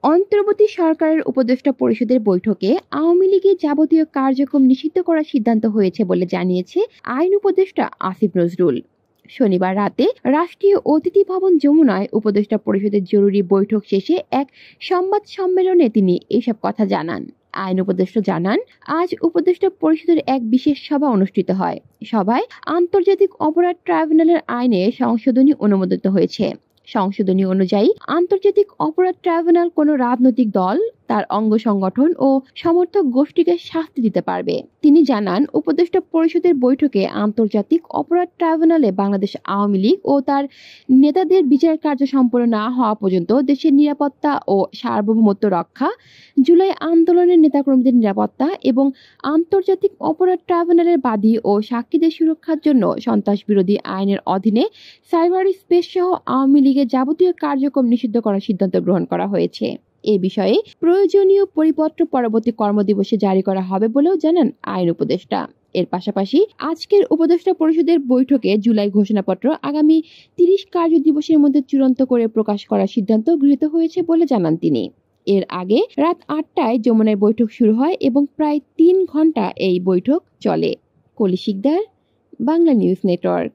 অন্তর্বর্তী সরকারের উপদেষ্টা পরিষদের বৈঠকে আওয়ামী লীগের যাবতীয় কার্যক্রম নিষিদ্ধ করার সিদ্ধান্ত হয়েছে বলে জানিয়েছে আইন উপদেষ্টা আসিফ নজরুল। শনিবার রাতে রাষ্ট্রীয় অতিথি ভবন যমুনায় উপদেষ্টা পরিষদের জরুরি বৈঠক শেষে এক সংবাদ সম্মেলনে তিনি এসব কথা জানান। আইন উপদেষ্টা জানান, আজ উপদেষ্টা পরিষদের এক বিশেষ সভা অনুষ্ঠিত হয়। সভায় আন্তর্জাতিক অপরাধ ট্রাইব্যুনালের আইনে সংশোধনী অনুমোদিত হয়েছে। সংশোধনী অনুযায়ী আন্তর্জাতিক অপরাধ ট্রাইব্যুনাল কোনো রাজনৈতিক দল, তার অঙ্গ সংগঠন ও সমর্থক গোষ্ঠীকে শাস্তি দিতে পারবে। তিনি জানান, উপদেষ্টা পরিষদের বৈঠকে আন্তর্জাতিক অপরাধ ট্রাইব্যুনালে বাংলাদেশ আওয়ামী লীগ ও তার নেতাদের বিচার কার্য সম্পন্ন না হওয়া পর্যন্ত দেশের নিরাপত্তা ও সার্বভৌমত্ব রক্ষা, জুলাই আন্দোলনের নেতাকর্মীদের নিরাপত্তা এবং আন্তর্জাতিক অপরাধ ট্রাইব্যুনালের বাদী ও সাক্ষীদের সুরক্ষার জন্য সন্ত্রাস বিরোধী আইনের অধীনে সাইবার স্পেস সহ আওয়ামী লীগের যাবতীয় কার্যক্রম নিষিদ্ধ করার সিদ্ধান্ত গ্রহণ করা হয়েছে। এ বিষয়ে প্রয়োজনীয় পরিপত্র পরবর্তী কর্মদিবসে জারি করা হবে বলেও জানান আইন উপদেষ্টা। এর পাশাপাশি আজকের উপদেষ্টা পরিষদের বৈঠকে জুলাই ঘোষণাপত্র আগামী 30 কার্য দিবসের মধ্যে চূড়ান্ত করে প্রকাশ করার সিদ্ধান্ত গৃহীত হয়েছে বলে জানান তিনি। এর আগে রাত 8টায় যমুনায় বৈঠক শুরু হয় এবং প্রায় 3 ঘন্টা এই বৈঠক চলে। কলি শিকদার, বাংলা নিউজ নেটওয়ার্ক।